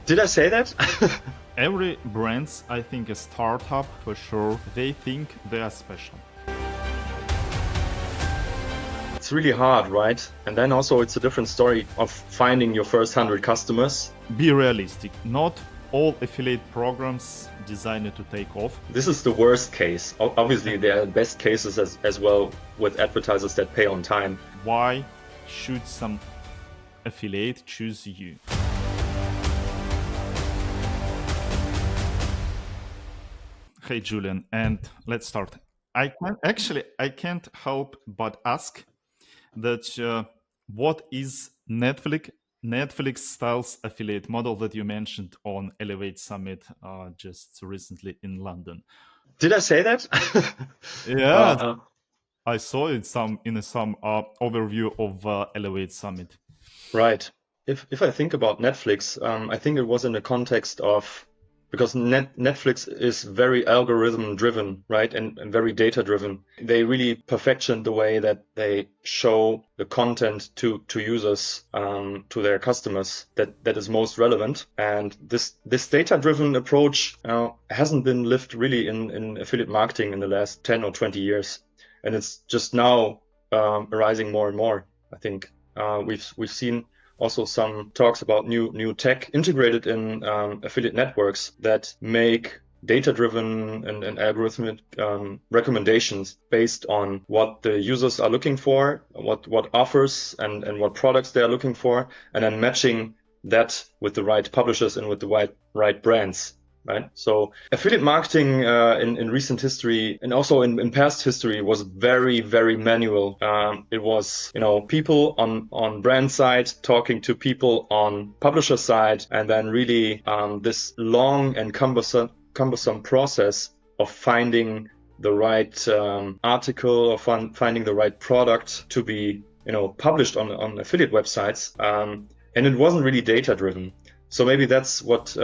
Did I say that? Every brand's, I think, a startup for sure. They think they are special. It's really hard, right? And then also it's a different story of finding your first 100 customers. Be realistic. Not all affiliate programs designed to take off. This is the worst case. Obviously, there are best cases as well with advertisers that pay on time. Why should some affiliate choose you? Hey Julian, and let's start. I can't help but ask that what is Netflix styles affiliate model that you mentioned on Elevate Summit just recently in London? Did I say that? Yes, uh, I saw it in some overview of Elevate Summit. right. If I think about Netflix, I think it was in the context of because Netflix is very algorithm driven, right, and very data driven. They really perfection the way that they show the content to users, to their customers that is most relevant. And this data driven approach hasn't been lived really in affiliate marketing in the last 10 or 20 years, and it's just now arising more and more. I think we've seen also some talks about new tech integrated in affiliate networks that make data-driven and algorithmic recommendations based on what the users are looking for, what offers and what products they are looking for, and then matching that with the right publishers and with the right brands. Right. So affiliate marketing in recent history and also in past history was very, very manual. It was, people on brand side talking to people on publisher side, and then really this long and cumbersome process of finding the right article or finding the right product to be, published on affiliate websites. And it wasn't really data driven. So maybe that's what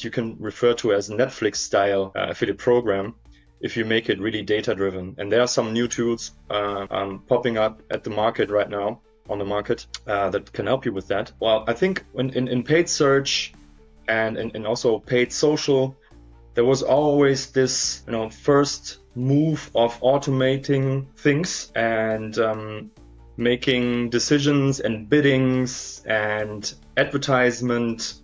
you can refer to as Netflix style affiliate program, if you make it really data driven. And there are some new tools popping up at the market right now, on the market, that can help you with that. Well, I think in paid search and also paid social, there was always this first move of automating things and making decisions and biddings and advertisement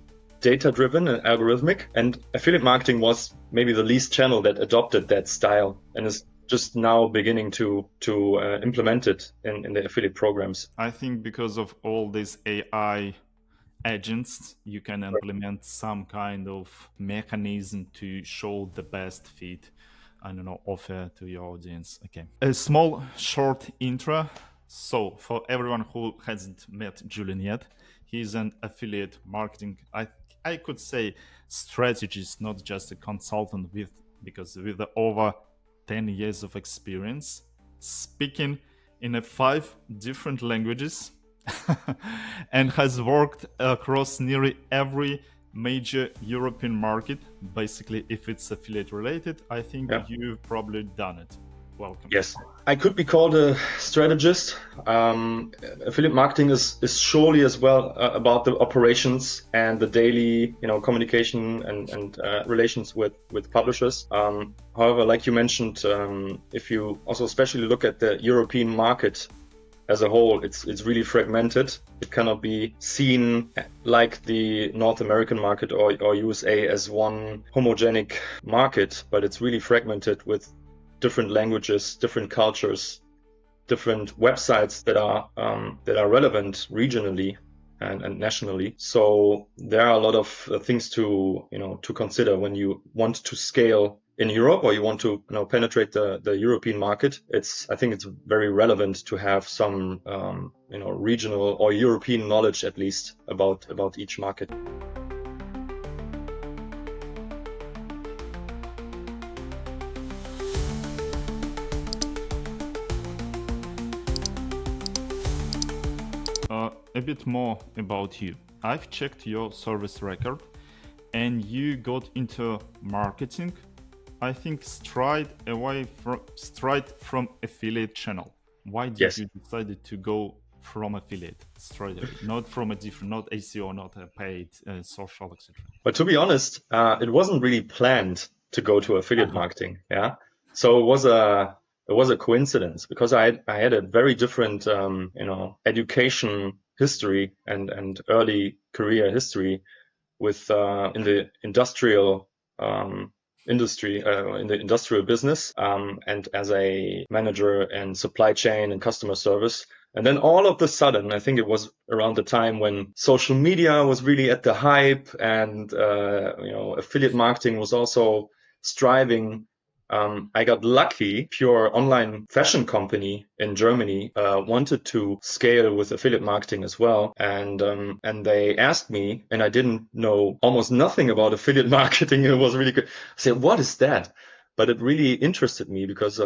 data driven and algorithmic. And affiliate marketing was maybe the least channel that adopted that style and is just now beginning to implement it in the affiliate programs. I think because of all these AI agents, you can implement some kind of mechanism to show the best fit, I don't know, offer to your audience. Okay. A small short intro. So for everyone who hasn't met Julian yet, he's an affiliate marketing, I could say strategist, not just a consultant because with over 10 years of experience, speaking in 5 different languages, and has worked across nearly every major European market. Basically, if it's affiliate related, I think you've probably done it. Welcome. Yes, I could be called a strategist. Affiliate marketing is surely as well about the operations and the daily, communication and relations with publishers. However, like you mentioned, if you also especially look at the European market as a whole, it's really fragmented. It cannot be seen like the North American market or USA as one homogenic market, but it's really fragmented with different languages, different cultures, different websites that are relevant regionally and nationally. So there are a lot of things to consider when you want to scale in Europe or you want to penetrate the European market. I think it's very relevant to have some regional or European knowledge at least about each market. A bit more about you. I've checked your service record and you got into marketing, I think, straight from affiliate channel. Why did you decide to go from affiliate straight away, not from a different, not ACO, not a paid social, etc. But to be honest, it wasn't really planned to go to affiliate Uh-huh. marketing. Yeah. So it was a coincidence because I had a very different, education history and early career history with, in the industrial, industry, in the industrial business, and as a manager in supply chain and customer service. And then all of a sudden, I think it was around the time when social media was really at the hype and, affiliate marketing was also striving. I got lucky. Pure online fashion company in Germany wanted to scale with affiliate marketing as well, and they asked me, and I didn't know almost nothing about affiliate marketing. It was really good. I said, "What is that?" But it really interested me because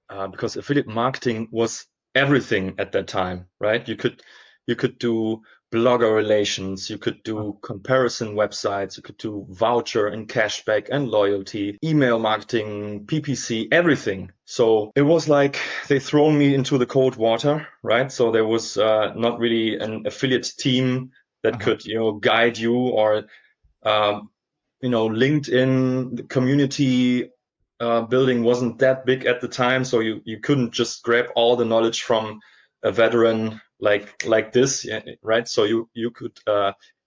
affiliate marketing was everything at that time, right? You could do blogger relations, you could do comparison websites, you could do voucher and cashback and loyalty, email marketing, PPC, everything. So it was like they thrown me into the cold water, right? So there was not really an affiliate team that Uh-huh. could, guide you or um, LinkedIn the community building wasn't that big at the time, so you couldn't just grab all the knowledge from a veteran like this, yeah, right? So you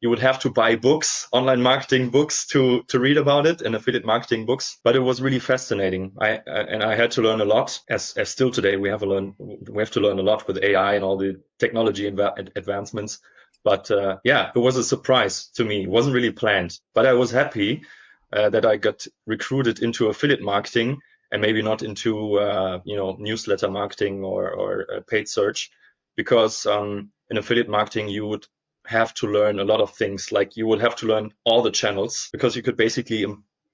would have to buy books, online marketing books to read about it, and affiliate marketing books. But it was really fascinating. And I had to learn a lot. As still today we have to learn a lot with AI and all the technology advancements. But yeah, it was a surprise to me. It wasn't really planned, but I was happy that I got recruited into affiliate marketing and maybe not into newsletter marketing or paid search, because in affiliate marketing you would have to learn a lot of things. Like you would have to learn all the channels because you could basically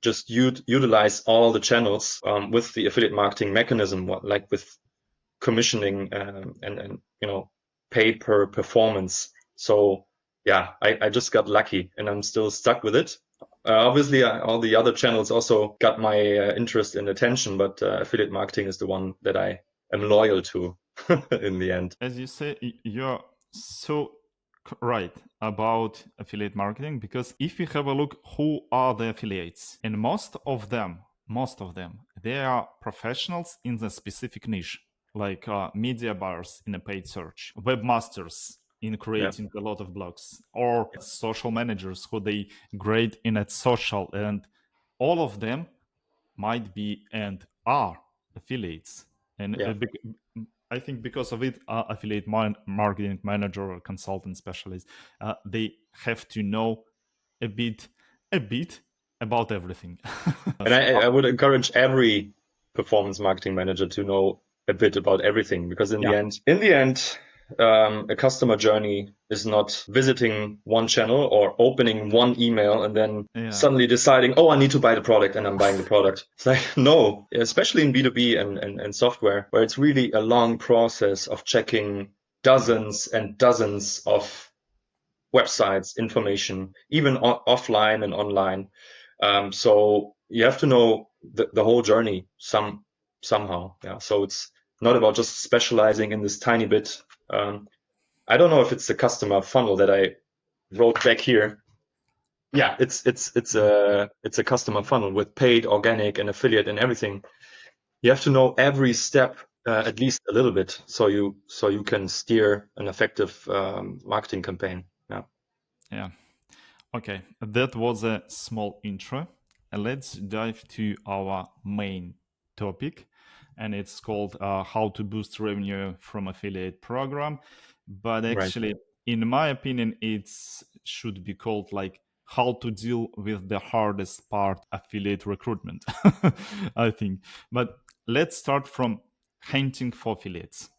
just utilize all the channels with the affiliate marketing mechanism, like with commissioning and pay per performance. So yeah, I just got lucky and I'm still stuck with it. Obviously, all the other channels also got my interest and attention, but affiliate marketing is the one that I am loyal to in the end. As you say, you're so right about affiliate marketing, because if you have a look who are the affiliates, and most of them they are professionals in the specific niche, like media buyers in a paid search, webmasters in Yeah, creating a lot of blogs, or social managers who they great in at social, and all of them might be and are affiliates. And yeah. I think because of it, affiliate marketing manager or consultant specialist, they have to know a bit, a bit about everything. And I would encourage every performance marketing manager to know a bit about everything, because Yeah, in the end, a customer journey is not visiting one channel or opening one email and then yeah, suddenly deciding, oh, I need to buy the product and I'm buying the product. It's like, no, especially in B2B and software, where it's really a long process of checking dozens and dozens of websites, information, even offline and online. So you have to know the whole journey somehow. Yeah. So it's not about just specializing in this tiny bit. I don't know if it's the customer funnel that I wrote back here. Yeah, it's a customer funnel with paid, organic, and affiliate and everything. You have to know every step at least a little bit, so you can steer an effective marketing campaign. Yeah. yeah. Okay, that was a small intro. Let's dive to our main topic, and it's called "How to Boost Revenue from Affiliate Program." But Right. actually, in my opinion, it should be called like "How to Deal with the Hardest Part Affiliate Recruitment." I think. But let's start from hunting for affiliates.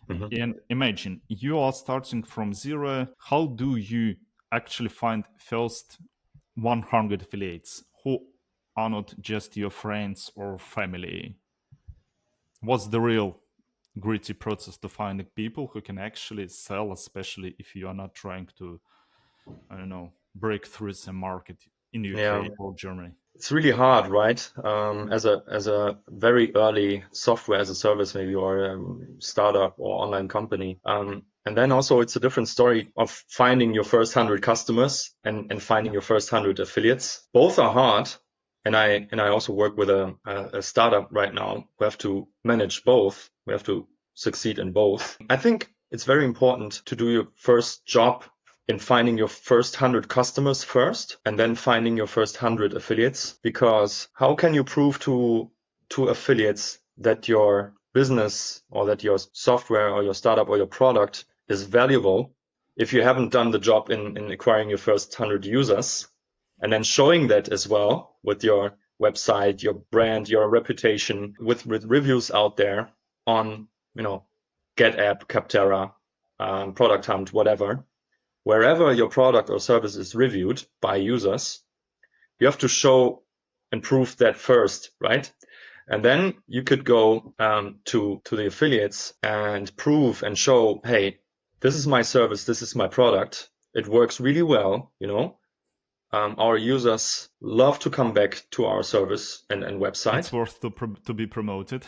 Mhm. And imagine you are starting from zero. How do you actually find first 100 affiliates who are not just your friends or family? What's the real gritty process to find the people who can actually sell, especially if you are not trying to, I don't know, break through the market in Yeah. UK or Germany? it's really hard, right? As a very early software as a service, maybe, or startup or online company. And then also it's a different story of finding your first 100 customers and finding Yeah, your first 100 affiliates. Both are hard. And I also work with a startup right now. We have to manage both. We have to succeed in both. I think it's very important to do your first job in finding your first 100 customers first and then finding your first 100 affiliates, because how can you prove to affiliates that your business or that your software or your startup or your product is valuable if you haven't done the job in acquiring your first 100 users and then showing that as well with your website, your brand, your reputation, with reviews out there on, GetApp, Capterra, Product Hunt, whatever. Wherever your product or service is reviewed by users, you have to show and prove that first, right? And then you could go to the affiliates and prove and show, hey, this is my service, this is my product. It works really well, our users love to come back to our service and it's website. worth to be promoted.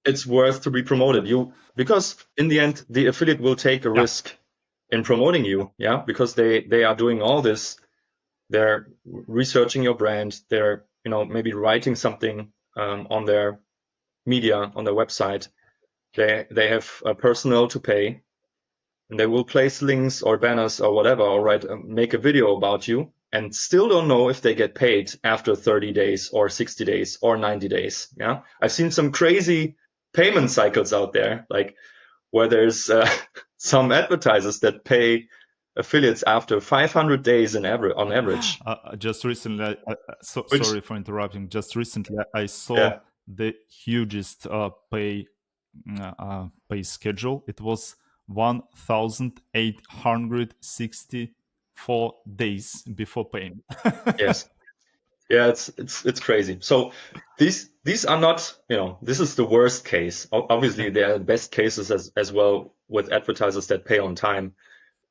It's worth to be promoted. Because in the end, the affiliate will take a Yeah, risk in promoting you, yeah, because they are doing all this. They're researching your brand. They're maybe writing something on their media on their website. They have personnel to pay, and they will place links or banners or whatever, or make a video about you, and still don't know if they get paid after 30 days or 60 days or 90 days. Yeah, I've seen some crazy payment cycles out there, like where there's some advertisers that pay affiliates after 500 days on average. just recently, Which, sorry for interrupting. Just recently, I saw yeah, the hugest pay schedule. It was 1,864 days before paying. yes, yeah, it's crazy. So these are not, this is the worst case. Yeah. Obviously, there are best cases as well with advertisers that pay on time.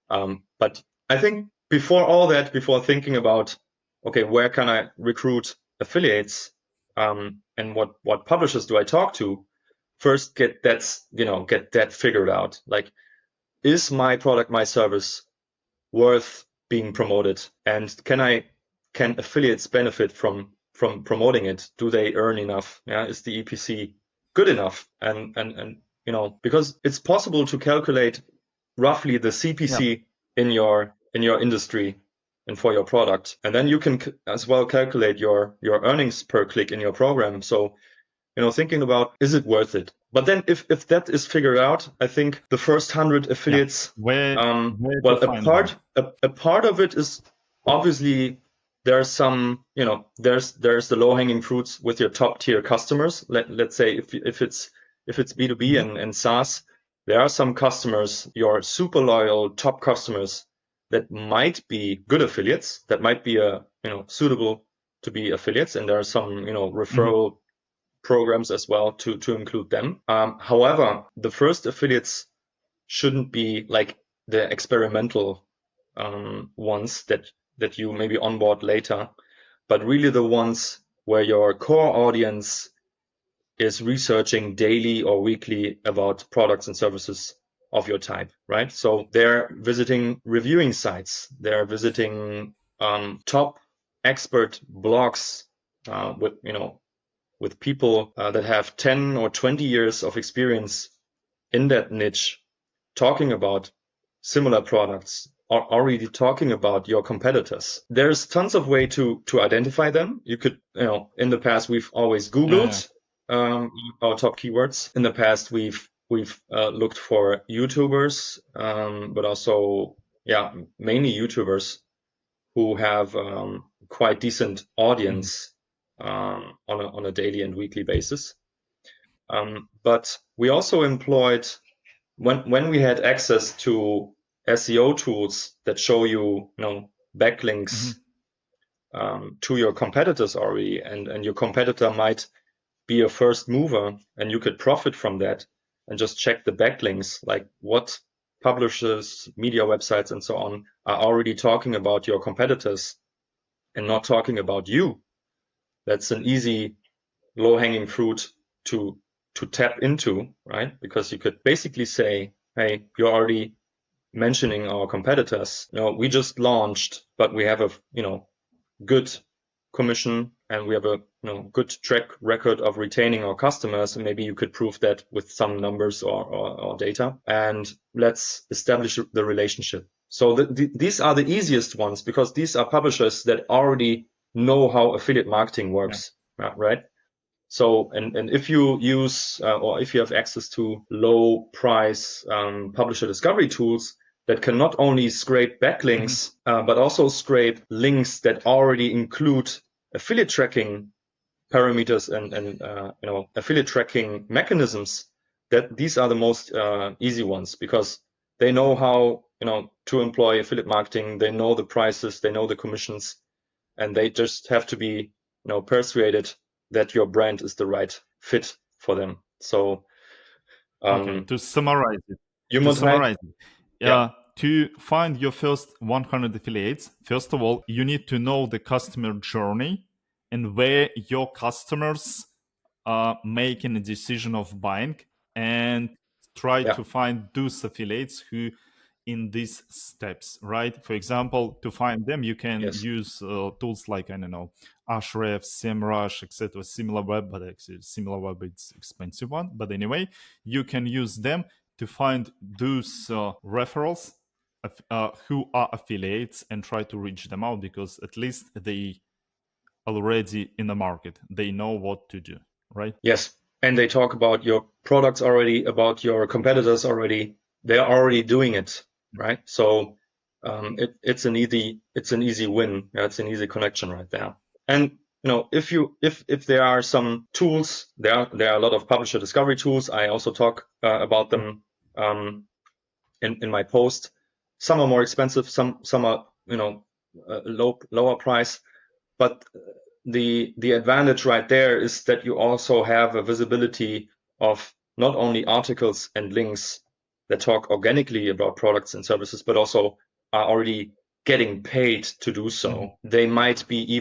But I think before all that, before thinking about, okay, where can I recruit affiliates, and what publishers do I talk to, first get that figured out. Like, is my product, my service worth being promoted? And can affiliates benefit from promoting it? Do they earn enough? Yeah, is the EPC good enough? And because it's possible to calculate roughly the Yeah. CPC in your industry and for your product, and then you can as well calculate your earnings per click in your program. So thinking about, is it worth it? But then if that is figured out, I think the first 100 Yeah. affiliates, Where to well, a find them? part a part of it is obviously there's some, there's the low hanging fruits with your top tier customers. Let's say if it's B2B Mhm. and SaaS, there are some customers, your super loyal top customers, that might be good affiliates, that might be suitable to be affiliates, and there are some Mhm. referral programs as well to include them. However, the first affiliates shouldn't be like the experimental ones that you maybe onboard later, but really the ones where your core audience is researching daily or weekly about products and services of your type, right? So they're visiting reviewing sites, they're visiting top expert blogs with people that have 10 or 20 years of experience in that niche, talking about similar products, or already talking about your competitors. There's tons of way to identify them. You could, in the past, we've always Yeah. Googled our top keywords. In the past, we've looked for YouTubers, but also, yeah, mainly YouTubers who have quite decent Mhm. audience on a daily and weekly basis. But we also employed, when we had access to SEO tools that show backlinks Mhm. to your competitors already, and your competitor might be a first mover, and you could profit from that, and just check the backlinks, like what publishers, media websites, and so on are already talking about your competitors and not talking about you. That's an easy low-hanging fruit to tap into, right? Because you could basically say, hey, you're already mentioning our competitors. We just launched, but we have a good commission and we have a good track record of retaining our customers, and maybe you could prove that with some numbers or data, and let's establish the relationship. So these are the easiest ones, because these are publishers that already know how affiliate marketing works, right? So, and if you use or if you have access to low price publisher discovery tools that can not only scrape backlinks, but also scrape links that already include affiliate tracking parameters and affiliate tracking mechanisms, that these are the most easy ones, because they know how to employ affiliate marketing. They know the prices, they know the commissions, and they just have to be persuaded that your brand is the right fit for them. So Okay, to summarize it, you might, yeah, to find your first 100 affiliates, first of all, you need to know the customer journey and where your customers are making a decision of buying, and try to find those affiliates who in these steps, right? For example, to find them, you can use tools like, I don't know, Ahrefs, SEMrush, etc. SimilarWeb, but actually SimilarWeb it's expensive one. But anyway, you can use them to find those referrals who are affiliates and try to reach them out, because at least they already in the market. They know what to do, right? Yes. And they talk about your products already, about your competitors already. They're already doing it, right? So it's an easy win. Yeah, it's an easy connection right there. And if there are some tools, there are a lot of publisher discovery tools. I also talk about them in my post. Some are more expensive, some are lower price, but the advantage right there is that you also have a visibility of not only articles and links that talk organically about products and services, but also are already getting paid to do so. They might be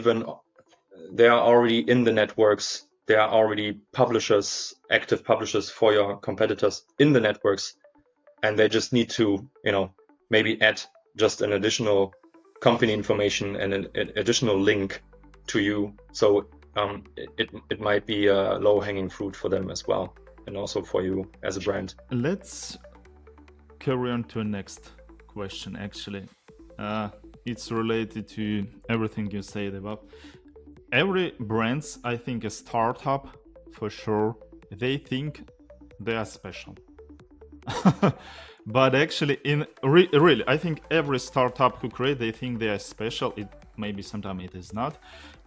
they are already in the networks. There are already publishers, active publishers for your competitors in the networks, and they just need to, maybe add just an additional company information and an additional link to you. So it might be a low-hanging fruit for them as well, and also for you as a brand. Let's carry on to the next question. Actually, it's related to everything you said about. Every brands, I think, a startup for sure, they think they are special. But actually, really, I think every startup who create, they think they are special. It maybe sometimes it is not,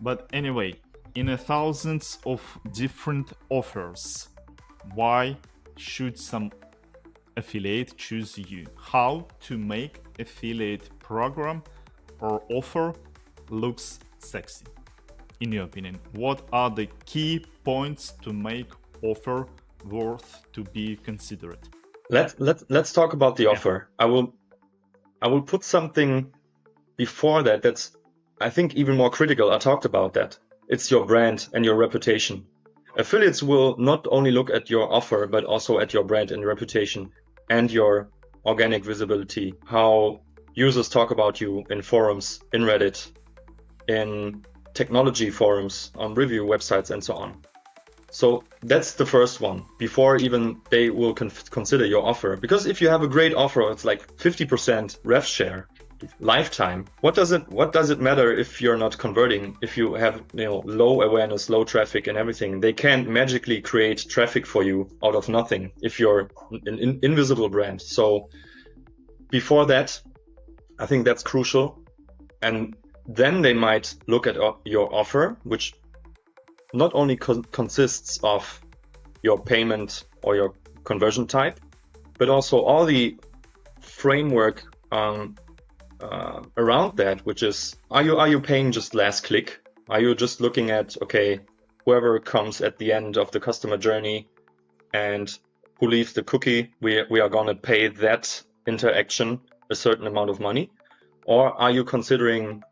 but anyway, in thousands of different offers, why should some affiliate choose you? How to make affiliate program or offer looks sexy? In your opinion, what are the key points to make offer worth to be considered? Let's talk about the offer. I will put something before that that's, I think, even more critical. I talked about that. It's your brand and your reputation. Affiliates will not only look at your offer, but also at your brand and reputation and your organic visibility, how users talk about you in forums, in Reddit, in technology forums, on review websites, and so on. So that's the first one, before even they will consider your offer. Because if you have a great offer, it's like 50% rev share, lifetime. What does it matter if you're not converting? If you have low awareness, low traffic, and everything, they can't magically create traffic for you out of nothing if you're an invisible brand. So before that, I think that's crucial. And then they might look at your offer, which not only consists of your payment or your conversion type, but also all the framework around that, which is, are you paying just last click? Are you just looking at, okay, whoever comes at the end of the customer journey and who leaves the cookie, we are going to pay that interaction a certain amount of money? Or are you considering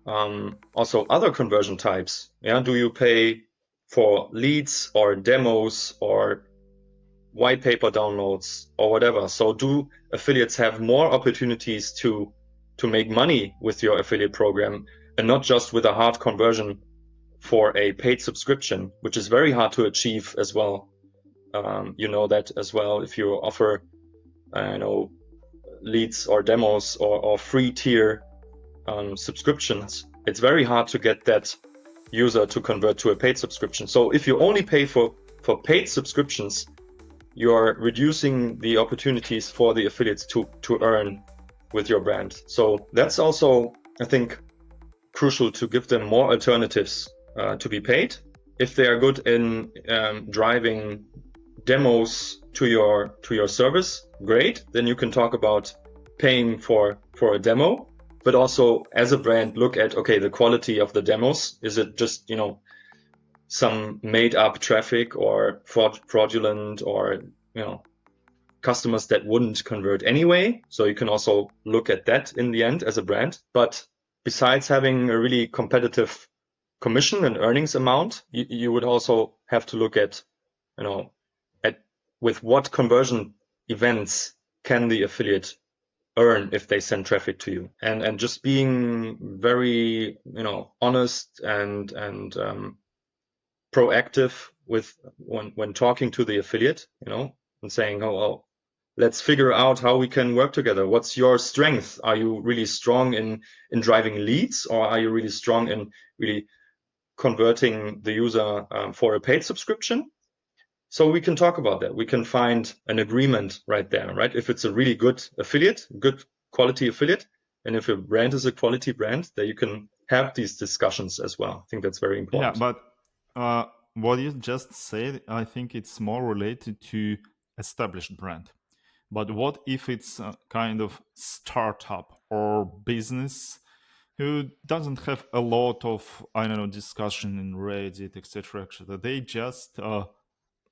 Also other conversion types. Yeah, do you pay for leads or demos or white paper downloads or whatever? So do affiliates have more opportunities to make money with your affiliate program and not just with a hard conversion for a paid subscription, which is very hard to achieve as well. You know that as well. If you offer, I know, leads or demos or free tier subscriptions, it's very hard to get that user to convert to a paid subscription. So if you only pay for paid subscriptions, you're reducing the opportunities for the affiliates to earn with your brand. So that's also, I think, crucial to give them more alternatives to be paid. If they are good in driving demos to your service, great. Then you can talk about paying for a demo, but also as a brand, look at, okay, the quality of the demos. Is it just, some made up traffic or fraudulent or, customers that wouldn't convert anyway? So you can also look at that in the end as a brand. But besides having a really competitive commission and earnings amount, you would also have to look at, at with what conversion events can the affiliate earn if they send traffic to you, and just being very, honest and proactive with when talking to the affiliate, and saying, oh, well, let's figure out how we can work together. What's your strength? Are you really strong in driving leads, or are you really strong in really converting the user for a paid subscription? So we can talk about that. We can find an agreement right there, right? If it's a really good affiliate, good quality affiliate, and if a brand is a quality brand, then you can have these discussions as well. I think that's very Yeah, important. but what you just said, I think it's more related to established brand. But what if it's a kind of startup or business who doesn't have a lot of, I don't know, discussion in Reddit, etc., etc. They just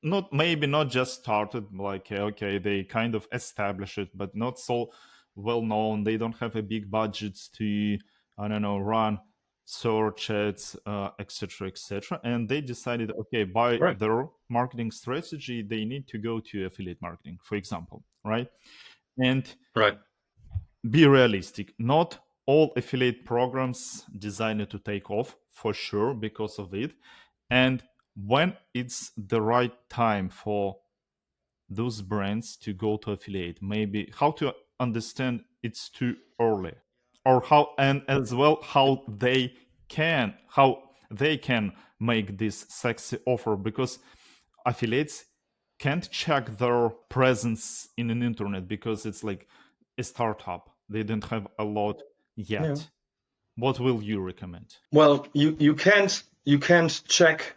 not just started, like okay, they kind of established it, but not so well known. They don't have a big budget to, I don't know, run search ads, etc., etc. And they decided, okay, by Right, their marketing strategy, they need to go to affiliate marketing, for example, right? And right. be realistic. Not all affiliate programs designed to take off, for sure, because of it. And when it's the right time for those brands to go to affiliate, maybe how to understand it's too early, or how, and as well how they can make this sexy offer, because affiliates can't check their presence in an internet because it's like a startup. They don't have a lot Yeah. yet. What will you recommend? Well, you can't check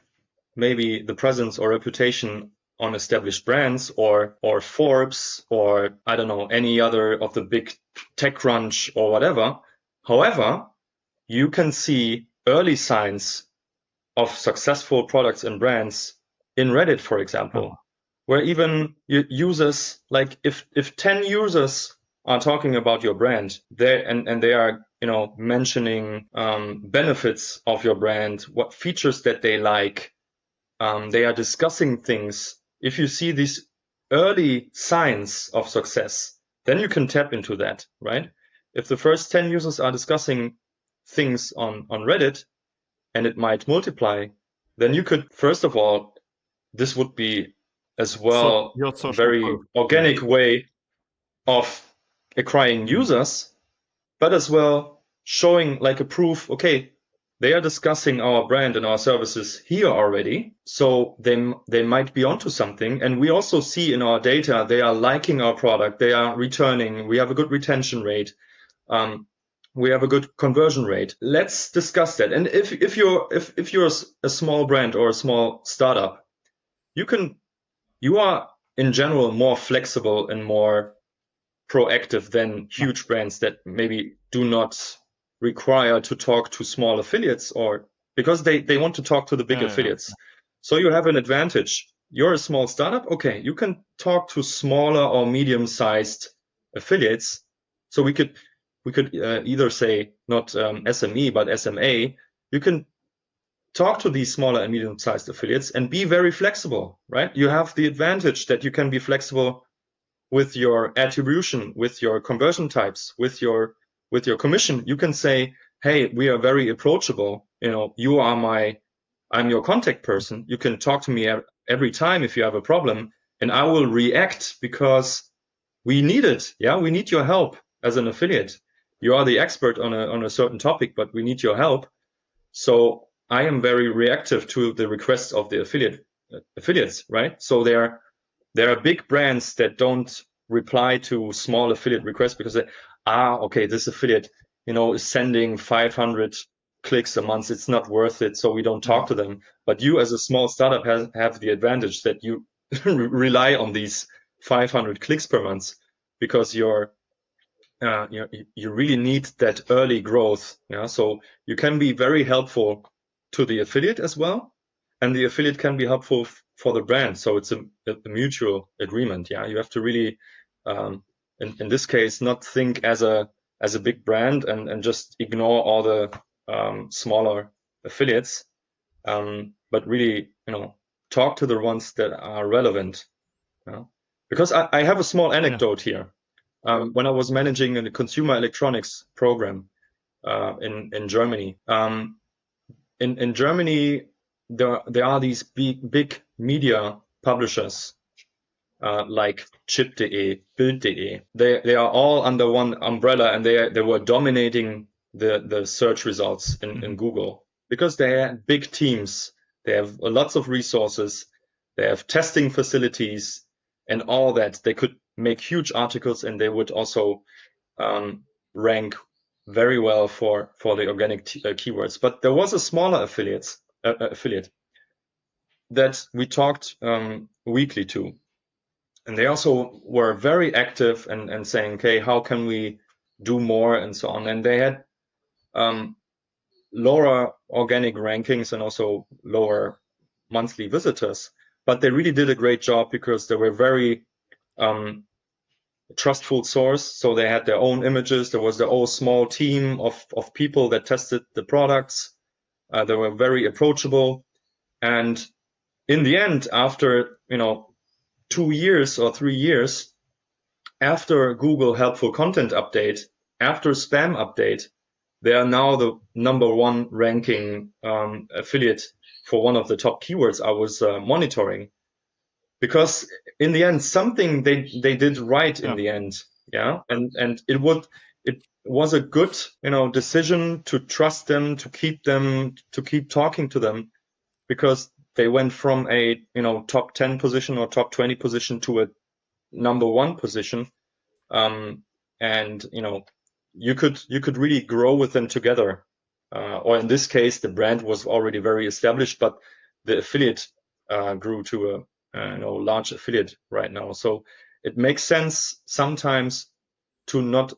maybe the presence or reputation on established brands or Forbes or I don't know any other of the big TechCrunch or whatever. However, you can see early signs of successful products and brands in Reddit, for Uh-huh. example, where even users, like if 10 users are talking about your brand there and they are, mentioning benefits of your brand, what features that they like, they are discussing things. If you see these early signs of success, then you can tap into that, right? If the first 10 users are discussing things on Reddit and it might multiply, then you could, first of all, this would be as So well your a social very proof. Yeah. organic way of acquiring Mhm. users, but as well showing like a proof, okay, they are discussing our brand and our services here already. So they might be onto something. And we also see in our data, they are liking our product. They are returning. We have a good retention rate. Um, we have a good conversion rate. Let's discuss that. And if you're a small brand or a small startup, you are in general more flexible and more proactive than Yeah. huge brands that maybe do not require to talk to small affiliates or because they want to talk to the big Yeah. affiliates. So you have an advantage. You're a small startup. Okay. You can talk to smaller or medium sized affiliates. So we could we could either say not SME, but SMA, you can talk to these smaller and medium-sized affiliates and be very flexible, right? You have the advantage that you can be flexible with your attribution, with your conversion types, with your commission. You can say, hey, we are very approachable. I'm your contact person. You can talk to me every time if you have a problem, and I will react because we need it. Yeah, we need your help as an affiliate. You are the expert on a certain topic, but we need your help. So I am very reactive to the requests of the affiliates, right? So there are big brands that don't reply to small affiliate requests because okay, this affiliate, is sending 500 clicks a month. It's not worth it. So we don't talk to them. But you as a small startup have the advantage that you rely on these 500 clicks per month because you really need that early growth. Yeah. So you can be very helpful to the affiliate as well. And the affiliate can be helpful for the brand. So it's a mutual agreement. Yeah. You have to really, in this case, not think as a big brand and just ignore all the smaller affiliates, but really, talk to the ones that are relevant. Yeah. Because I have a small Yeah. anecdote here. When I was managing a consumer electronics program in Germany. In Germany, there are these big media publishers like Chip.de, Bild.de. They are all under one umbrella, and they were dominating the search results in Google because they have big teams. They have lots of resources. They have testing facilities and all that. They could make huge articles, and they would also rank very well for the organic keywords. But there was a smaller affiliate that we talked weekly to, and they also were very active and saying, okay, how can we do more and so on. And they had lower organic rankings and also lower monthly visitors, but they really did a great job because they were very trustful source. So they had their own images. There was their own small team of people that tested the products. They were very approachable. And in the end, after, 2 years or 3 years, after Google helpful content update, after spam update, they are now the number one ranking affiliate for one of the top keywords I was monitoring. Because in the end, something they did right in the end. Yeah. And it was a good, decision to trust them, to keep talking to them, because they went from a, top 10 position or top 20 position to a number one position. And, you could really grow with them together. Or in this case, the brand was already very established, but the affiliate grew to a large affiliate right now. So it makes sense sometimes to not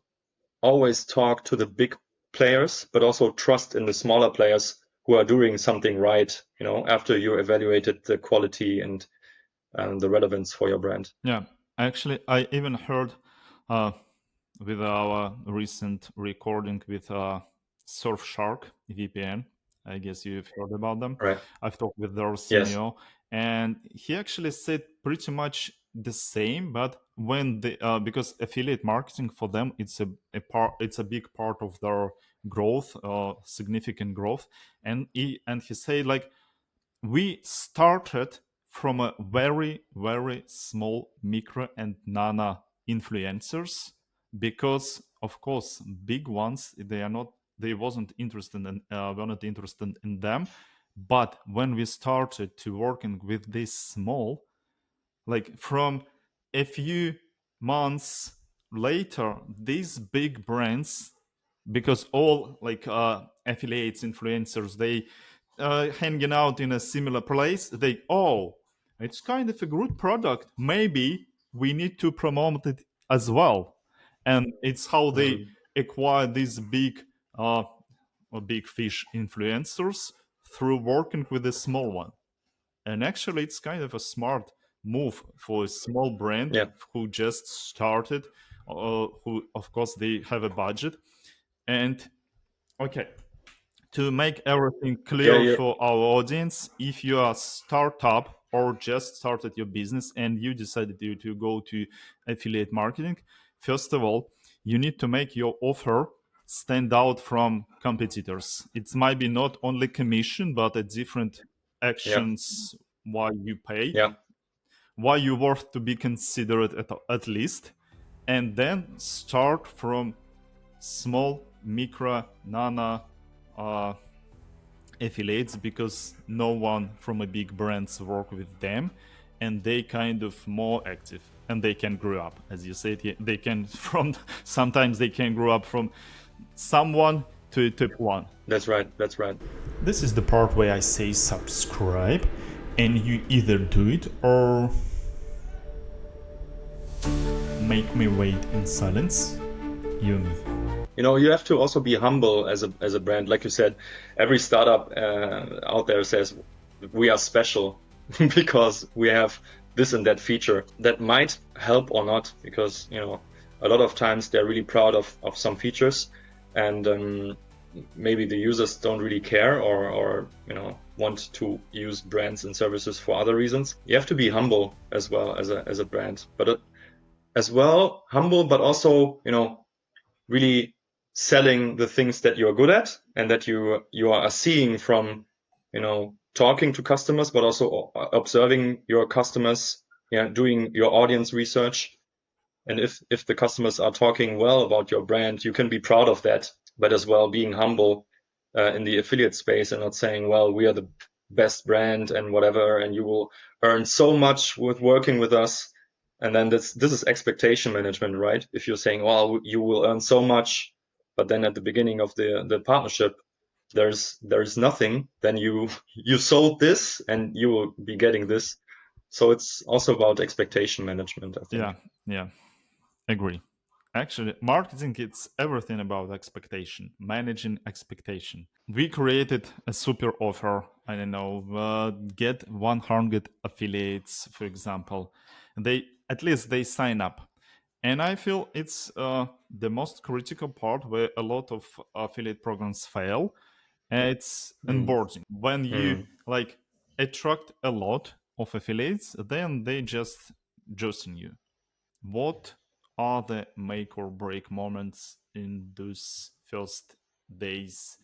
always talk to the big players, but also trust in the smaller players who are doing something right, after you evaluated the quality and the relevance for your brand. Yeah, actually, I even heard uh, with our recent recording with Surfshark VPN. I guess you've heard about them. Right. I've talked with their Yes. CEO, and he actually said pretty much the same. But when the because affiliate marketing for them, it's it's a big part of their growth, significant growth, and he said like we started from a very very small micro and nano influencers, because of course big ones they wasn't interested in were not interested in them. But when we started to working with this small, like from a few months later, these big brands, because all like affiliates influencers, they hanging out in a similar place, they it's kind of a good product, maybe we need to promote it as well. And it's how they Mm. acquire these uh big fish influencers through working with a small one. And actually, it's kind of a smart move for a small brand Yeah. who just started who of course they have a budget. And okay, to make everything Yeah, clear yeah, for our audience, if you are a startup or just started your business and you decided to go to affiliate marketing, first of all, you need to make your offer stand out from competitors. It might be not only commission, but a different yeah, actions why you pay, yeah. why you worth to be considered at least, and then start from small, micro, nano uh, affiliates, because no one from a big brands work with them, and they kind of more active and they can grow up, as you said. They can from sometimes they can grow up from someone to top one. That's right. That's right. This is the part where I say subscribe, and you either do it or make me wait in silence. You me. You have to also be humble as a brand. Like you said, every startup out there says we are special because we have this and that feature that might help or not, because a lot of times they're really proud of some features, and maybe the users don't really care, or want to use brands and services for other reasons. You have to be humble as well as a brand, but as well humble, but also really selling the things that you're good at and that you are seeing from talking to customers, but also observing your customers, doing your audience research. And if the customers are talking well about your brand, you can be proud of that, but as well being humble in the affiliate space, and not saying, well, we are the best brand and whatever, and you will earn so much with working with us. And then this is expectation management, right? If you're saying, well, you will earn so much, but then at the beginning of the partnership, there's nothing, then you sold this and you will be getting this. So it's also about expectation management, I think. Yeah, yeah, agree. Actually, marketing, it's everything about expectation, managing expectation. We created a super offer. I don't know, get 100 affiliates, for example. They at least they sign up, and I feel it's the most critical part where a lot of affiliate programs fail. It's Mm. onboarding. When you Mm. like attract a lot of affiliates, then they just join you. What are the make or break moments in those first days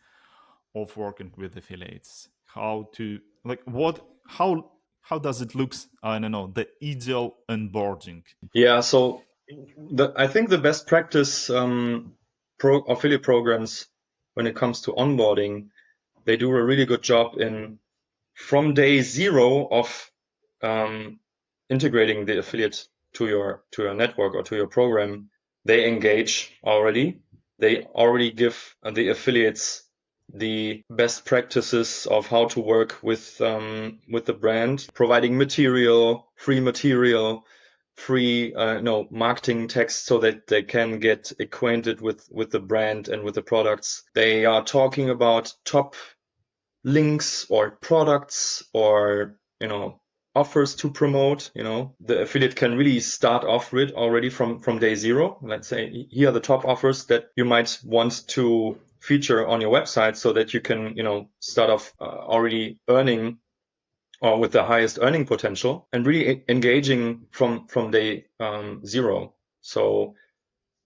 of working with affiliates? How to like what how does it looks? I don't know, the ideal onboarding. Yeah, so I think the best practice affiliate programs when it comes to onboarding, they do a really good job in from day zero of um, integrating the affiliate to your network or to your program. They engage already. They already give the affiliates the best practices of how to work with the brand, providing material, free no marketing text, so that they can get acquainted with the brand and with the products. They are talking about top links or products, or offers to promote. The affiliate can really start off with already from day zero. Let's say, here are the top offers that you might want to feature on your website, so that you can start off already earning, or with the highest earning potential, and really engaging from day zero. So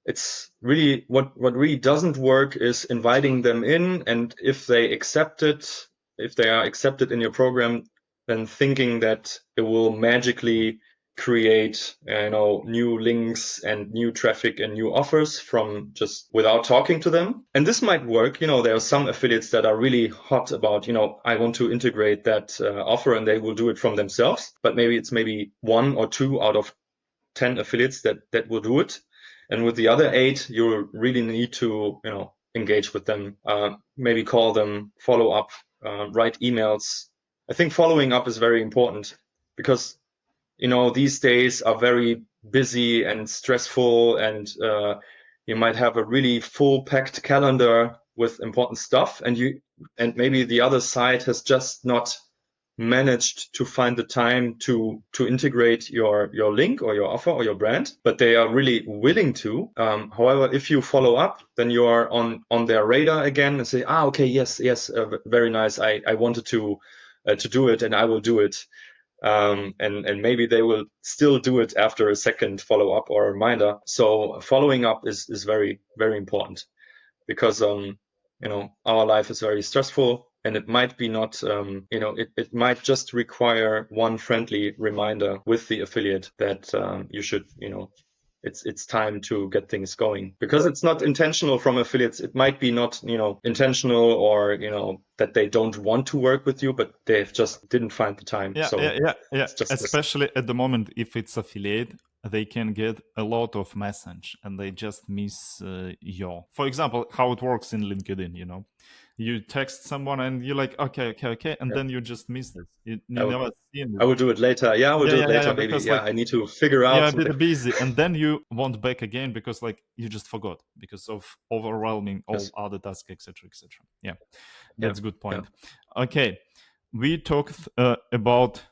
it's really what really doesn't work is inviting them in, and if they accept it, if they are accepted in your program, then thinking that it will magically create new links and new traffic and new offers from just without talking to them. And this might work. There are some affiliates that are really hot about, I want to integrate that offer, and they will do it from themselves. But maybe one or two out of 10 affiliates that will do it. And with the other 8, you really need to engage with them, maybe call them, follow up, write emails. I think following up is very important, because these days are very busy and stressful, and you might have a really full packed calendar with important stuff, and maybe the other side has just not managed to find the time to integrate your link or your offer or your brand, but they are really willing to. However, if you follow up, then you are on their radar again and say, okay, yes, very nice. I wanted to do it, and I will do it. And maybe they will still do it after a second follow up or reminder. So following up is very, very important, because our life is very stressful, and it might be not it might just require one friendly reminder with the affiliate that you should it's time to get things going, because it's not intentional from affiliates. It might be not intentional, or that they don't want to work with you, but they just didn't find the time. So yeah. it's just this. Especially at the moment, if it's affiliate, they can get a lot of message and they just miss for example, how it works in LinkedIn. You text someone and you're like, okay, and then you just miss this. You never see it. I will do it later. Yeah, I will do it later, maybe. Because, Yeah, I need to figure out a something. bit busy, and then you want back again because you just forgot because of overwhelming all other tasks, etc. Yeah, that's a good point. Yeah. Okay, we talked about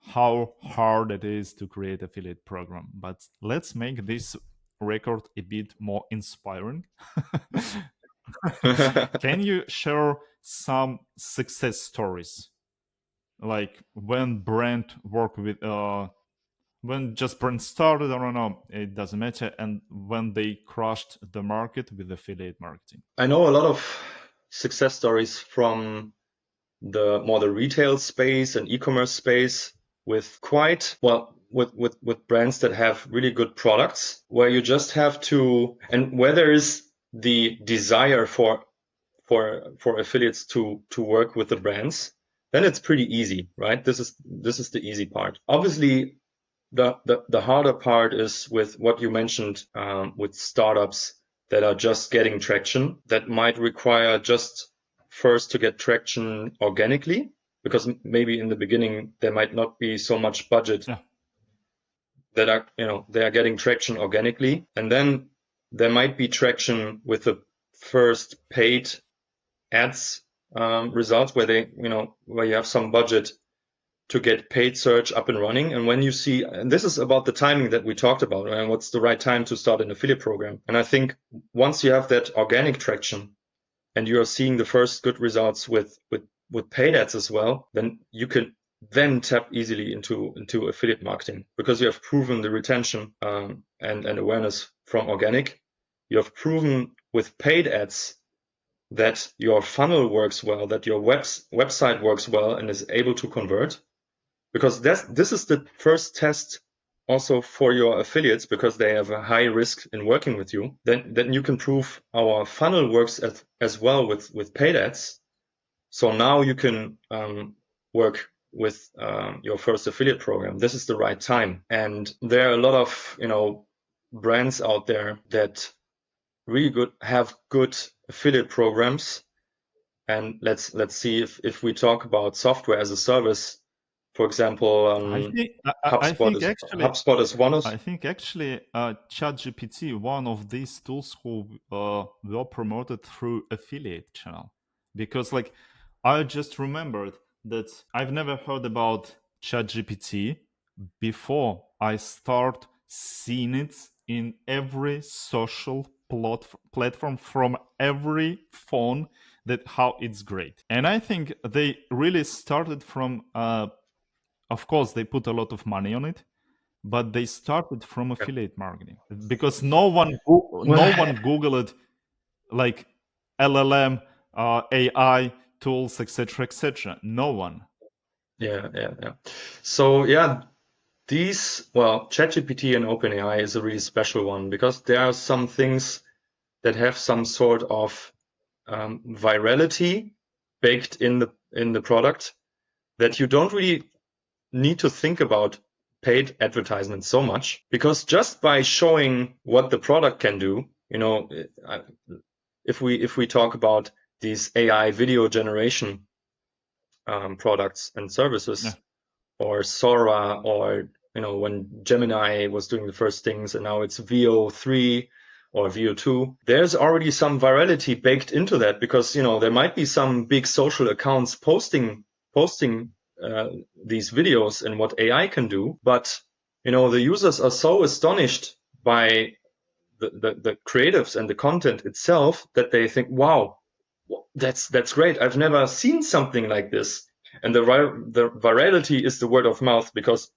how hard it is to create affiliate program, but let's make this record a bit more inspiring. Can you share some success stories, like when brand work with when just brand started, I don't know, it doesn't matter, and when they crushed the market with affiliate marketing? I know a lot of success stories from the retail space and e-commerce space, with with brands that have really good products, where you just have to, and where there is the desire for affiliates to work with the brands, then it's pretty easy, right? This is the easy part. Obviously, the harder part is with what you mentioned, with startups that are just getting traction, that might require just first to get traction organically, because maybe in the beginning there might not be so much budget. Yeah. That are they are getting traction organically, and then there might be traction with the first paid ads results, where where you have some budget to get paid search up and running. And when you see, and this is about the timing that we talked about, and what's the right time to start an affiliate program. And I think once you have that organic traction and you are seeing the first good results with paid ads as well, then you can then tap easily into affiliate marketing, because you have proven the retention and awareness from organic. You have proven with paid ads that your funnel works well, that your website works well and is able to convert. Because this is the first test also for your affiliates, because they have a high risk in working with you. Then you can prove our funnel works as well with paid ads. So now you can work with your first affiliate program. This is the right time. And there are a lot of brands out there that really have good affiliate programs. And let's see if we talk about software as a service. For example, HubSpot is one of. I think actually ChatGPT, one of these tools who were promoted through affiliate channel, because I just remembered that I've never heard about ChatGPT before I start seeing it in every social platform from every phone, that how it's great. And I think they really started from of course they put a lot of money on it, but they started from affiliate marketing, because no one googled like LLM, AI tools, etc. No one. Yeah. So ChatGPT and OpenAI is a really special one, because there are some things that have some sort of virality baked in the product, that you don't really need to think about paid advertisements so much, because just by showing what the product can do, if we talk about these AI video generation products and services, or Sora, or when Gemini was doing the first things, and now it's VO3 or VO2, there's already some virality baked into that, because there might be some big social accounts posting these videos and what AI can do, but the users are so astonished by the creatives and the content itself that they think, wow, that's great. I've never seen something like this. And the virality is the word of mouth, because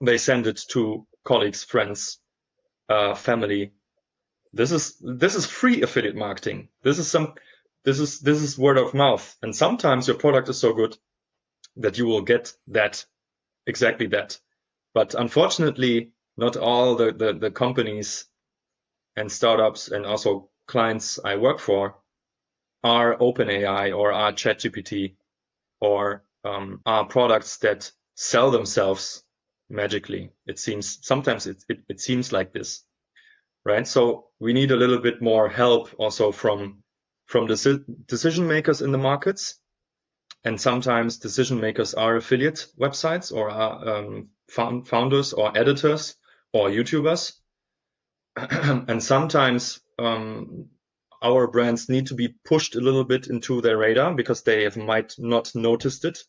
they send it to colleagues, friends, family. This is free affiliate marketing. This is word of mouth. And sometimes your product is so good that you will get exactly that. But unfortunately, not all the companies and startups and also clients I work for are OpenAI or are ChatGPT or are products that sell themselves magically. It seems sometimes it seems like this, right? So we need a little bit more help also from decision makers in the markets. And sometimes decision makers are affiliate websites or are founders or editors or YouTubers. And sometimes our brands need to be pushed a little bit into their radar because they might not noticed it,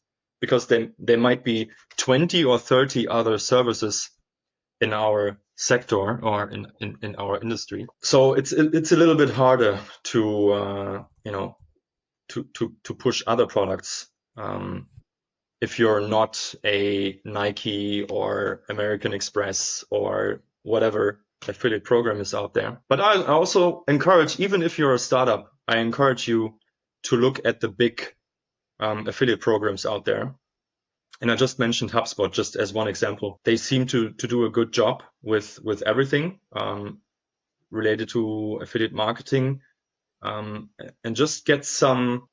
because there might be 20 or 30 other services in our sector or in our industry. So it's a little bit harder to to push other products if you're not a Nike or American Express or whatever affiliate program is out there. But I also encourage, even if you're a startup, I encourage you to look at the big affiliate programs out there. And I just mentioned HubSpot just as one example. They seem to do a good job with everything related to affiliate marketing. And just get some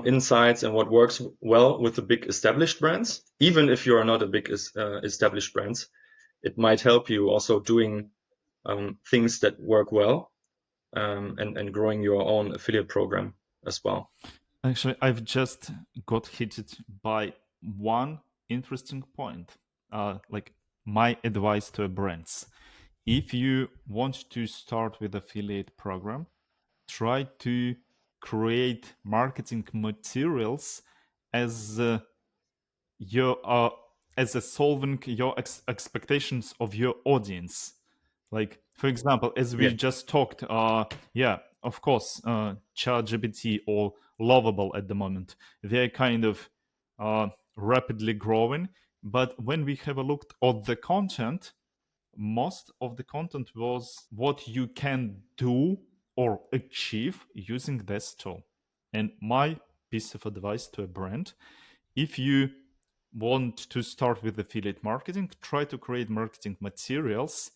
insights and what works well with the big established brands. Even if you are not a big established brands, it might help you also doing things that work well, and growing your own affiliate program as well. Actually, I've just got hit by one interesting point. Like my advice to brands: if you want to start with affiliate program, try to create marketing materials as your as a solving your expectations of your audience. Like, for example, as we Yeah, just talked, yeah, of course, ChatGPT or Lovable at the moment, they're kind of rapidly growing. But when we have a look at the content, most of the content was what you can do or achieve using this tool. And my piece of advice to a brand: if you want to start with affiliate marketing, try to create marketing materials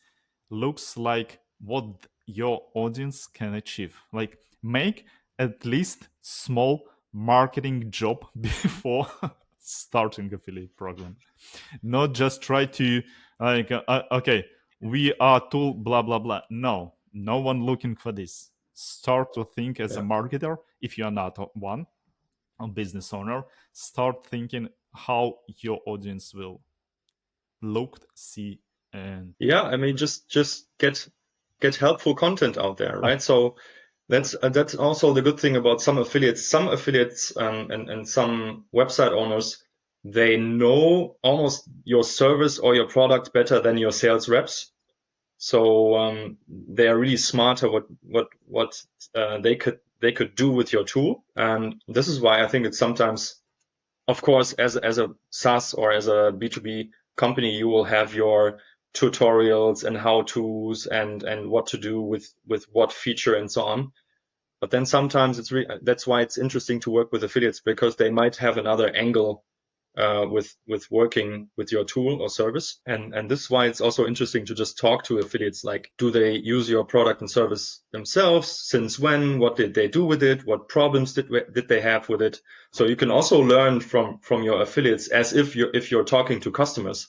looks like what your audience can achieve. Like, make at least small marketing job before starting affiliate program. Not just try to like okay, we are tool blah blah blah. No one looking for this. Start to think as a yeah. marketer. If you are not one, a business owner, start thinking how your audience will look, see, and Yeah, I mean, just get helpful content out there, uh, right? So that's also the good thing about some affiliates. Some affiliates and some website owners, they know almost your service or your product better than your sales reps. So they are really smart at what they could do with your tool. And this is why I think it's sometimes, of course, as a SaaS or as a B2B company, you will have your tutorials and how to's and what to do with what feature and so on. But then sometimes that's why it's interesting to work with affiliates, because they might have another angle with working with your tool or service. And this is why it's also interesting to just talk to affiliates. Like, do they use your product and service themselves? Since when? What did they do with it? What problems did they have with it? So you can also learn from your affiliates as if you're talking to customers,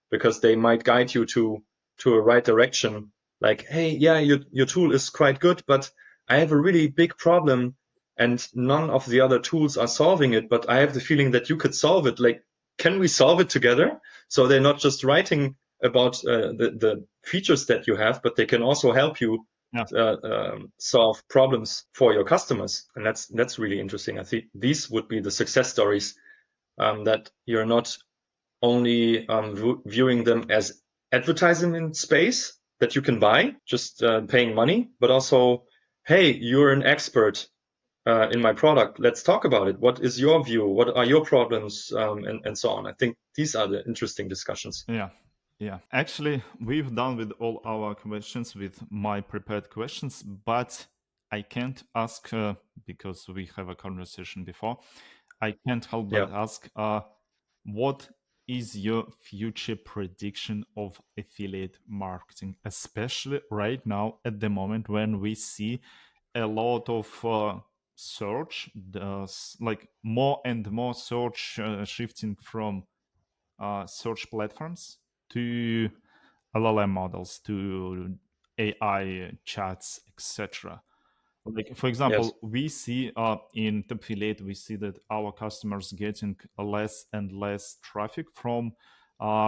because they might guide you to a right direction. Like, hey, yeah, your tool is quite good, but I have a really big problem and none of the other tools are solving it, but I have the feeling that you could solve it. Like, can we solve it together? So they're not just writing about the features that you have, but they can also help you yeah. solve problems for your customers. And that's really interesting. I think these would be the success stories that you're not only viewing them as advertising space that you can buy, just paying money, but also, hey, you're an expert in my product. Let's talk about it. What is your view? What are your problems? And so on. I think these are the interesting discussions. Yeah. Yeah. Actually, we've done with all our questions with my prepared questions, but I can't ask because we have a conversation before. I can't help but Yeah. ask what is your future prediction of affiliate marketing, especially right now at the moment when we see a lot of search, like more and more search shifting from search platforms to LLM models to AI chats, etc. Like for Yes. example, we see in Tapfiliate, we see that our customers getting less and less traffic from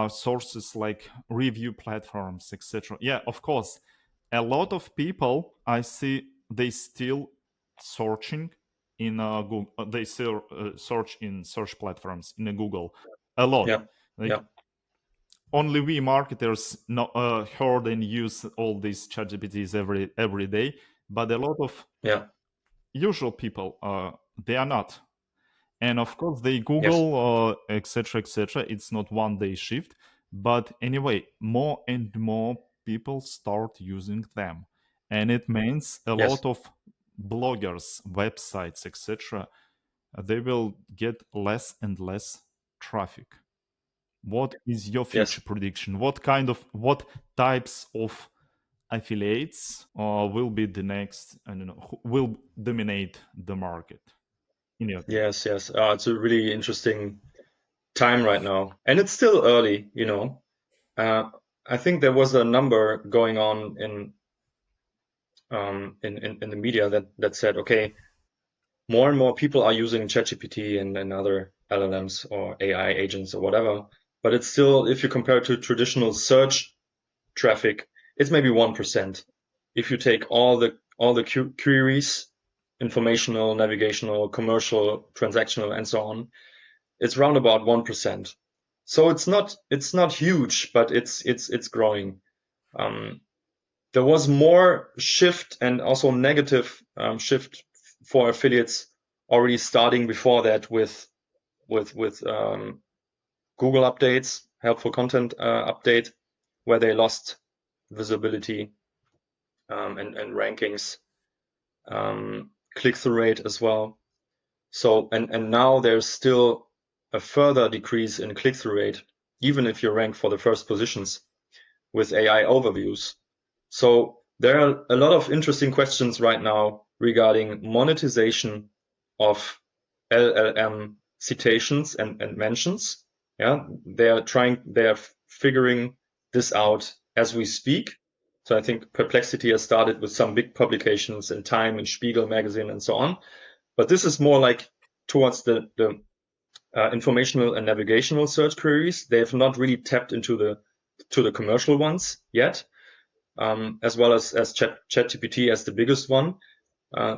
sources like review platforms, etc. Yeah, of course, a lot of people I see they still searching in Google. They still search in search platforms in Google a lot. Yeah. Like Yeah. only we marketers heard and use all these chat GPTs every day, but a lot of Yeah. usual people they are not. And of course they Yes. Google etc etc. It's not one day shift, but anyway, more and more people start using them, and it means a Yes. lot of bloggers, websites, etc. They will get less and less traffic. What is your future Yes. prediction? What types of affiliates will be the next? I don't know. Who will dominate the market in your opinion? Yes. Yes. It's a really interesting time right now, and it's still early. Uh, I think there was a number going on in the media that said, okay, more and more people are using ChatGPT and other LLMs or AI agents or whatever, but it's still, if you compare it to traditional search traffic, it's maybe 1%. If you take all the queries, informational, navigational, commercial, transactional, and so on, it's round about 1%. So it's not huge, but it's growing. Um, there was more shift and also negative shift for affiliates already starting before that with Google updates, helpful content update, where they lost visibility and rankings, click-through rate as well. So and now there's still a further decrease in click-through rate, even if you rank for the first positions with AI overviews. So there are a lot of interesting questions right now regarding monetization of LLM citations and mentions. Yeah, they are figuring this out as we speak. So I think Perplexity has started with some big publications in Time and Spiegel magazine and so on. But this is more like towards the informational and navigational search queries. They have not really tapped into the commercial ones yet, as well as ChatGPT as the biggest one.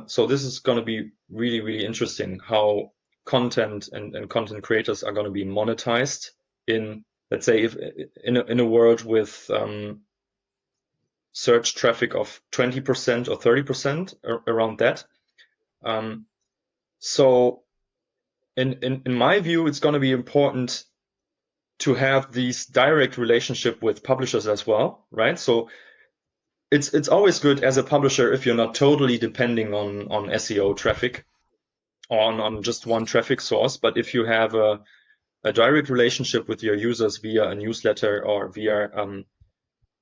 So this is going to be really, really interesting how content and content creators are going to be monetized in, let's say, if in a world with search traffic of 20% or 30% around that. Um, so in my view, it's going to be important to have these direct relationship with publishers as well, right? So it's always good as a publisher if you're not totally depending on SEO traffic or on just one traffic source, but if you have a direct relationship with your users via a newsletter or via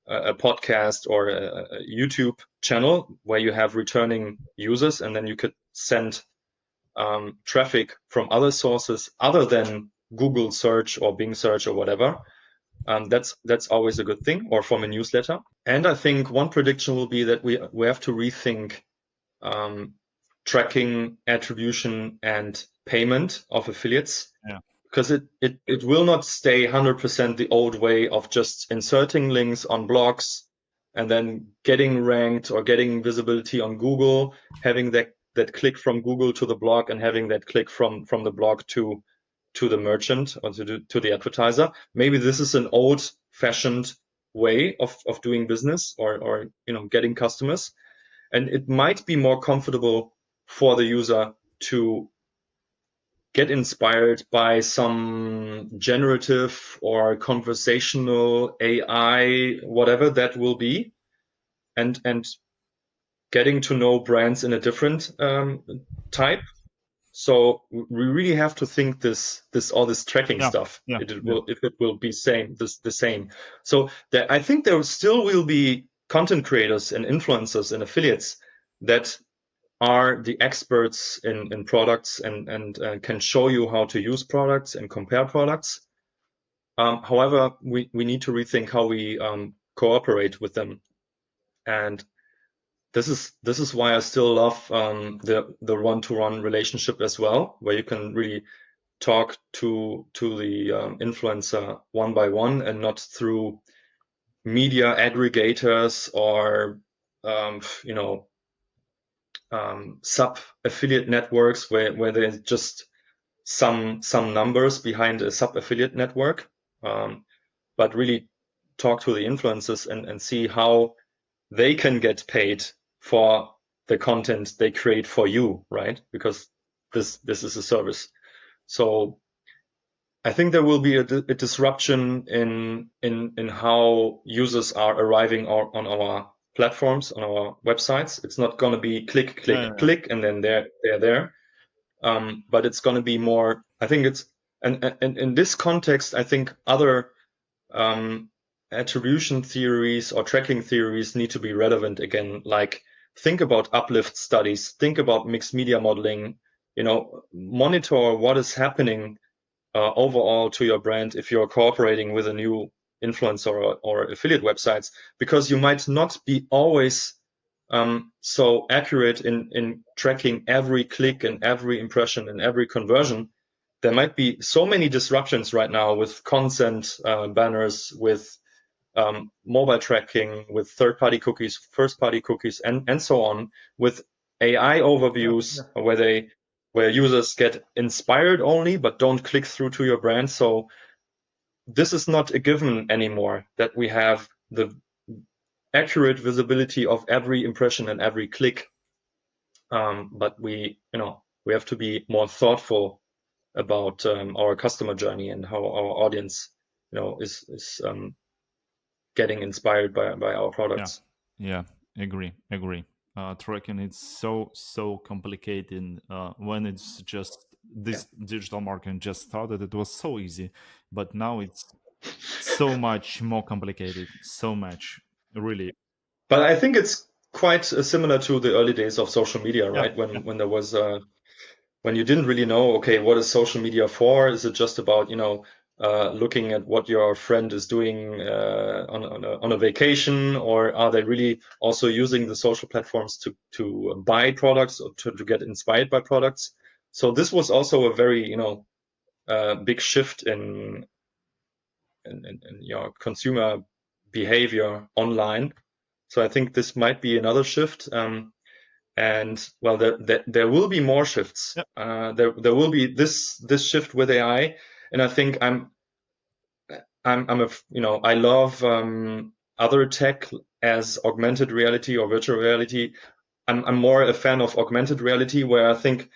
a podcast or a YouTube channel where you have returning users, and then you could send traffic from other sources other than Google search or Bing search or whatever. That's always a good thing, or from a newsletter. And I think one prediction will be that we have to rethink um, tracking, attribution, and payment of affiliates, Yeah, because it will not stay 100% the old way of just inserting links on blogs and then getting ranked or getting visibility on Google, having that click from Google to the blog and having that click from the blog to the merchant or to the advertiser. Maybe this is an old-fashioned way of doing business or getting customers, and it might be more comfortable for the user to get inspired by some generative or conversational AI, whatever that will be, and getting to know brands in a different type. So we really have to think all this tracking stuff. If it will be the same. So I think there still will be content creators and influencers and affiliates that are the experts in products and can show you how to use products and compare products. However, we need to rethink how we cooperate with them. And this is why I still love the one-to-one relationship as well, where you can really talk to the influencer one by one and not through media aggregators or sub affiliate networks where there's just some numbers behind a sub affiliate network, but really talk to the influencers and see how they can get paid for the content they create for you, right? Because this is a service. So I think there will be a disruption in how users are arriving on our platforms, on our websites. It's not going to be click, click, click, and then they're there. But it's going to be more. I think it's and in this context, I think other attribution theories or tracking theories need to be relevant again. Like think about uplift studies, think about mixed media modeling. Monitor what is happening overall to your brand if you're cooperating with a new influencer or affiliate websites, because you might not be always so accurate in tracking every click and every impression and every conversion. There might be so many disruptions right now with consent banners, with mobile tracking, with third-party cookies, first-party cookies, and so on, with AI overviews where users get inspired only but don't click through to your brand. So this is not a given anymore, that we have the accurate visibility of every impression and every click. But we have to be more thoughtful about our customer journey and how our audience, is getting inspired by our products. Yeah, agree. Tracking is so complicated. When it's just this digital marketing just started, it was so easy, but now it's so much more complicated. So much, really. But I think it's quite similar to the early days of social media, right? When there was when you didn't really know, okay, what is social media for? Is it just about looking at what your friend is doing on a vacation, or are they really also using the social platforms to buy products or to get inspired by products? So this was also a very big shift in your consumer behavior online. So I think this might be another shift. And well, there will be more shifts. There will be this shift with AI, and I think I love other tech as augmented reality or virtual reality. I'm more a fan of augmented reality, where I think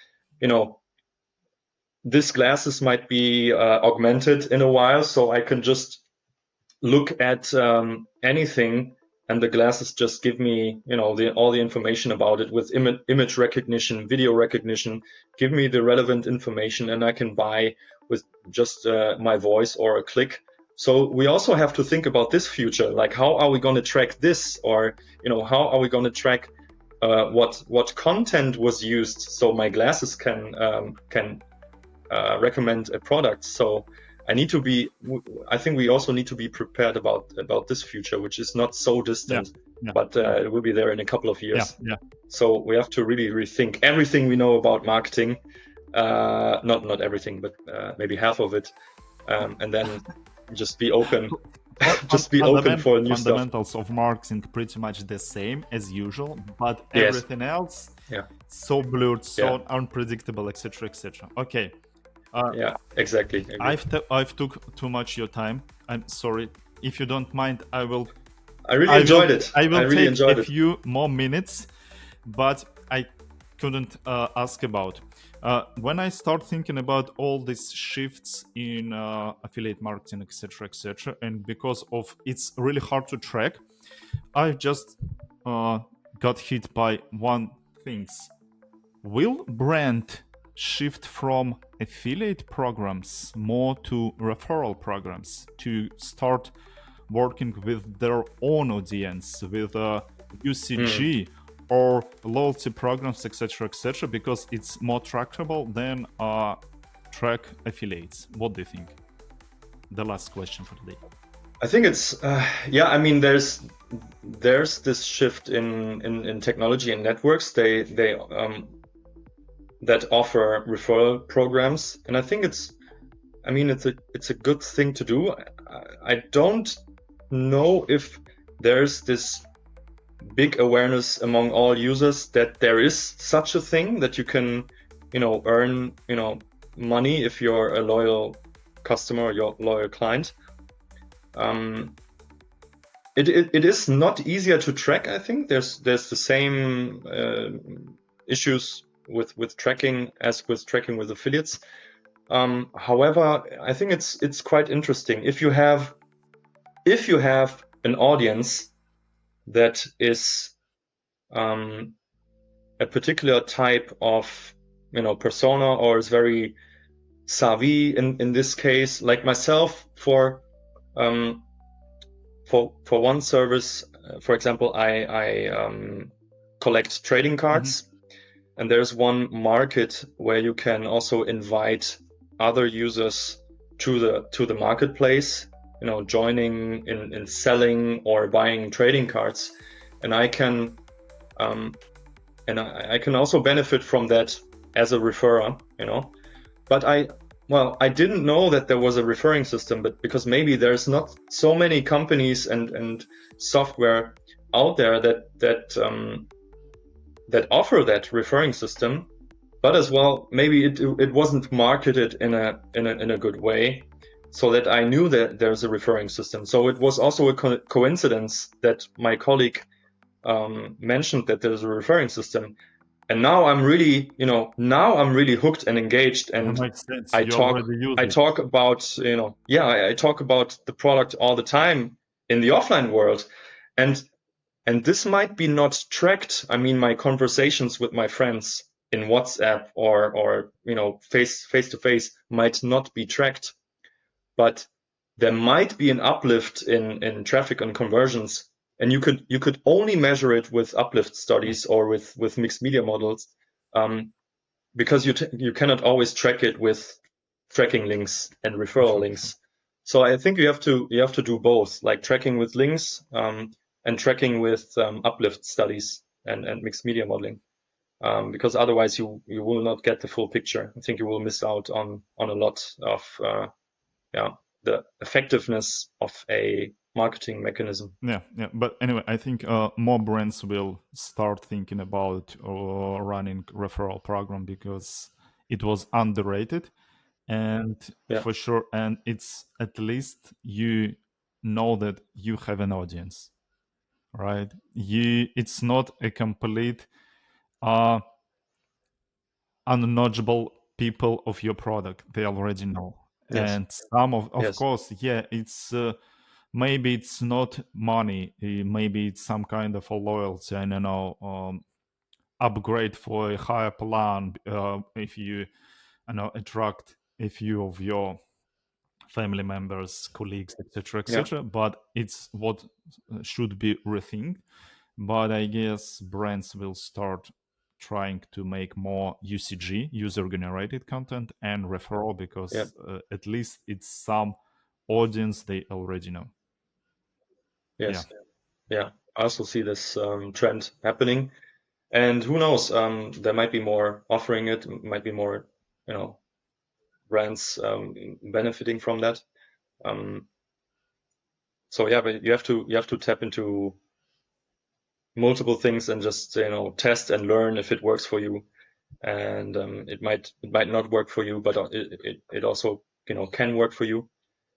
this glasses might be augmented in a while, so I can just look at anything, and the glasses just give me all the information about it with image recognition, video recognition, give me the relevant information, and I can buy with just my voice or a click. So we also have to think about this future, like how are we going to track this, or how are we going to track what content was used, so my glasses can recommend a product. So I think we also need to be prepared about this future, which is not so distant, but it will be there in a couple of years. So we have to really rethink everything we know about marketing, not everything, but maybe half of it, and then just be open. Just be open for new stuff. Fundamentals of marketing pretty much the same as usual, but everything else so blurred, so unpredictable, etc. Okay. Yeah, exactly. Agree. I've took too much your time. I'm sorry. If you don't mind, I really enjoyed it. I I will really take a enjoyed it. few more minutes, but I couldn't ask about. When I start thinking about all these shifts in affiliate marketing, etc., and because of it's really hard to track, I just uh, got hit by one things. Will brand shift from affiliate programs more to referral programs to start working with their own audience, with Mm. UCG or loyalty programs, etc., because it's more trackable than track affiliates? What do you think? The last question for today. I think it's yeah. I mean, there's this shift in technology and networks. They that offer referral programs, and I think it's. I mean, it's a good thing to do. I don't know if there's this big awareness among all users that there is such a thing that you can, earn, money if you're a loyal customer or your loyal client. Um, it is not easier to track. I think there's the same issues with tracking as with tracking with affiliates. However, I think it's quite interesting if you have an audience that is a particular type of persona or is very savvy in this case, like myself um, for one service, for example, I collect trading Mm-hmm. cards, and there's one market where you can also invite other users to the marketplace, joining in selling or buying trading cards, and um, I can also benefit from that as a referrer. But I didn't know that there was a referring system, but because maybe there's not so many companies and software out there that offer that referring system, but as well maybe it wasn't marketed in a good way, so that I knew that there's a referring system. So it was also a coincidence that my colleague mentioned that there's a referring system, and now I'm really hooked and engaged, That and makes sense. I You talk already use I it. talk about yeah, I talk about the product all the time in the offline world, and this might be not tracked. I mean, my conversations with my friends in WhatsApp or face to face might not be tracked, but there might be an uplift in traffic and conversions, and you could only measure it with uplift studies or with mixed media models, um, because you cannot always track it with tracking links and For referral sure, for sure. links. So I think you have to do both, like tracking with links, and tracking with uplift studies and mixed media modeling, because otherwise you will not get the full picture. I think you will miss out on a lot of yeah, the effectiveness of a marketing mechanism. Yeah, yeah. But anyway, I think more brands will start thinking about running referral program because it was underrated, and Yeah, for sure, and it's at least you know that you have an audience, right? It's not a complete uh unknowledgeable people of your product. They already know, yes, and some of yes, course, yeah, it's. Maybe it's not money, maybe it's some kind of a loyalty, I don't know, upgrade for a higher plan, if you, I know, attract a few of your family members, colleagues, etc., yeah, etc. But it's what should be rethink. But I guess brands will start trying to make more UCG, user generated content, and referral yeah, because at least it's some audience they already know. Yeah. yes, yeah. I also see this trend happening, and who knows? There might be more offering it, might be more, you know, brands benefiting from that. Um, so yeah, but you have to tap into multiple things and just test and learn if it works for you. and it might not work for you, but it also can work for you.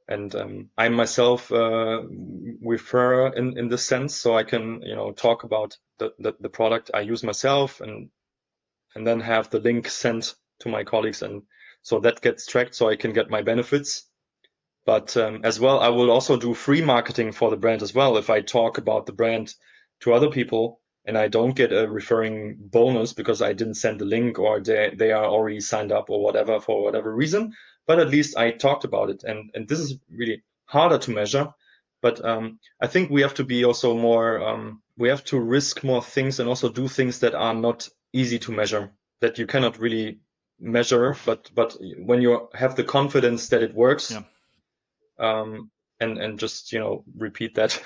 And I myself refer in this sense, so I can talk about the product I use myself, and then have the link sent to my colleagues, and so that gets tracked, so I can get my benefits. But as well, I will also do free marketing for the brand as well. If I talk about the brand to other people and I don't get a referring bonus because I didn't send the link, or they are already signed up or whatever for whatever reason, but at least I talked about it. And this is really harder to measure. But I think we have to be also more, we have to risk more things and also do things that are not easy to measure, that you cannot really measure, but when you have the confidence that it works, Yeah. and just repeat that.